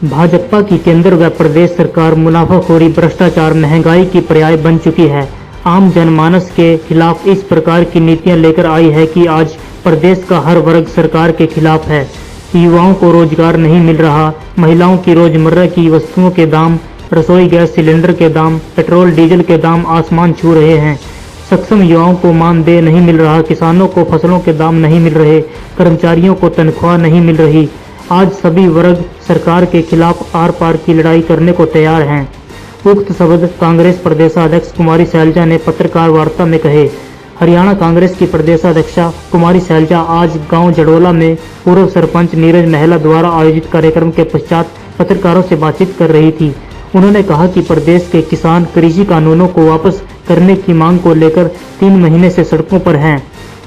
भाजपा की केंद्र व प्रदेश सरकार मुनाफाखोरी, भ्रष्टाचार, महंगाई की पर्याय बन चुकी है। आम जनमानस के खिलाफ इस प्रकार की नीतियां लेकर आई है कि आज प्रदेश का हर वर्ग सरकार के खिलाफ है। युवाओं को रोजगार नहीं मिल रहा, महिलाओं की रोजमर्रा की वस्तुओं के दाम, रसोई गैस सिलेंडर के दाम, पेट्रोल डीजल के दाम आसमान छू रहे हैं। सक्षम युवाओं को मानदेय नहीं मिल रहा, किसानों को फसलों के दाम नहीं मिल रहे, कर्मचारियों को तनख्वाह नहीं मिल रही। आज सभी वर्ग सरकार के खिलाफ आर पार की लड़ाई करने को तैयार हैं। उक्त शब्द कांग्रेस प्रदेशाध्यक्ष कुमारी शैलजा ने पत्रकार वार्ता में कहे। हरियाणा कांग्रेस की प्रदेशाध्यक्षा कुमारी शैलजा आज गांव जड़ोला में पूर्व सरपंच नीरज महला द्वारा आयोजित कार्यक्रम के पश्चात पत्रकारों से बातचीत कर रही थी। उन्होंने कहा कि प्रदेश के किसान कृषि कानूनों को वापस करने की मांग को लेकर 3 महीने से सड़कों पर हैं,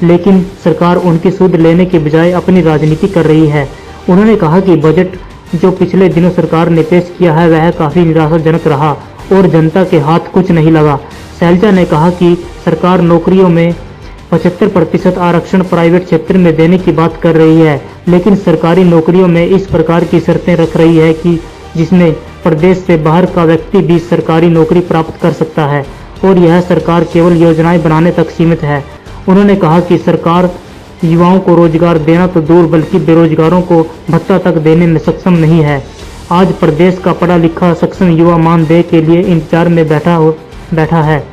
लेकिन सरकार उनकी सुध लेने के बजाय अपनी राजनीति कर रही है। उन्होंने कहा कि बजट जो पिछले दिनों सरकार ने पेश किया है वह काफी निराशाजनक रहा और जनता के हाथ कुछ नहीं लगा। शैलजा ने कहा कि सरकार नौकरियों में 75% आरक्षण प्राइवेट क्षेत्र में देने की बात कर रही है, लेकिन सरकारी नौकरियों में इस प्रकार की शर्तें रख रही है कि जिसमें प्रदेश से बाहर का व्यक्ति भी सरकारी नौकरी प्राप्त कर सकता है और यह सरकार केवल योजनाएं बनाने तक सीमित है। उन्होंने कहा कि सरकार युवाओं को रोजगार देना तो दूर बल्कि बेरोजगारों को भत्ता तक देने में सक्षम नहीं है। आज प्रदेश का पढ़ा लिखा सक्षम युवा मानदेय के लिए इंतजार में बैठा है,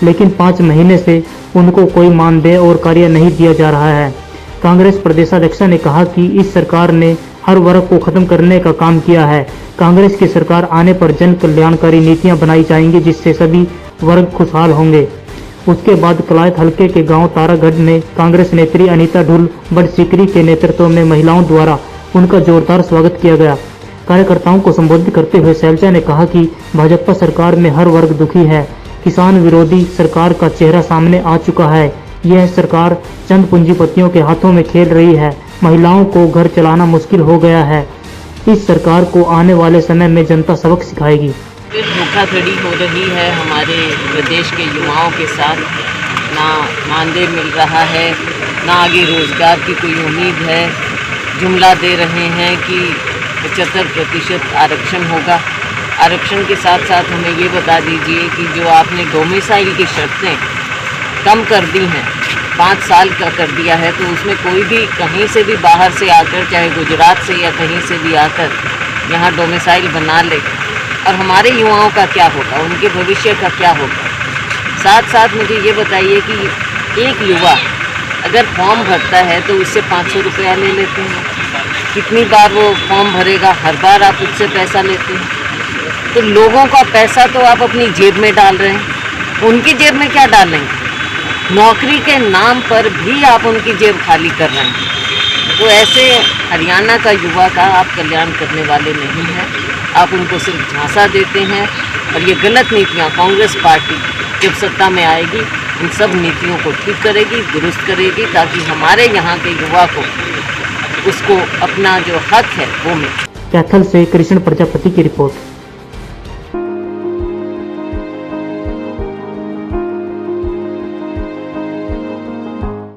लेकिन 5 महीने से उनको कोई मानदेय और कार्य नहीं दिया जा रहा है। कांग्रेस प्रदेशाध्यक्ष ने कहा कि इस सरकार ने हर वर्ग को खत्म करने का काम किया है। कांग्रेस की सरकार आने पर जन कल्याणकारी नीतियां बनाई जाएंगी जिससे सभी वर्ग खुशहाल होंगे। उसके बाद कलायत हल्के के गांव तारागढ़ में कांग्रेस नेत्री अनीता ढुल बड़सिकरी के नेतृत्व में महिलाओं द्वारा उनका जोरदार स्वागत किया गया। कार्यकर्ताओं को संबोधित करते हुए शैलजा ने कहा कि भाजपा सरकार में हर वर्ग दुखी है। किसान विरोधी सरकार का चेहरा सामने आ चुका है। यह सरकार चंद पूंजीपतियों के हाथों में खेल रही है। महिलाओं को घर चलाना मुश्किल हो गया है। इस सरकार को आने वाले समय में जनता सबक सिखाएगी। धोखाधड़ी हो रही है हमारे प्रदेश के युवाओं के साथ। ना मानदेय मिल रहा है, ना आगे रोजगार की कोई उम्मीद है। जुमला दे रहे हैं कि 75% आरक्षण होगा। आरक्षण के साथ साथ हमें ये बता दीजिए कि जो आपने डोमिसाइल की शर्तें कम कर दी हैं, 5 साल का कर दिया है, तो उसमें कोई भी कहीं से भी बाहर से आकर, चाहे गुजरात से या कहीं से भी आकर यहाँ डोमिसाइल बना ले, और हमारे युवाओं का क्या होगा, उनके भविष्य का क्या होगा। साथ साथ मुझे ये बताइए कि एक युवा अगर फॉर्म भरता है तो उससे 500 रुपया ले लेते हैं। कितनी बार वो फॉर्म भरेगा, हर बार आप उससे पैसा लेते हैं। तो लोगों का पैसा तो आप अपनी जेब में डाल रहे हैं, उनकी जेब में क्या डालेंगे? नौकरी के नाम पर भी आप उनकी जेब खाली कर रहे हैं। तो ऐसे हरियाणा का युवा का आप कल्याण करने वाले नहीं हैं, आप उनको सिर्फ झांसा देते हैं। और ये गलत नीतियाँ कांग्रेस पार्टी जब सत्ता में आएगी इन सब नीतियों को ठीक करेगी, दुरुस्त करेगी, ताकि हमारे यहाँ के युवा को उसको अपना जो हक है वो मिले। कैथल से कृष्ण प्रजापति की रिपोर्ट।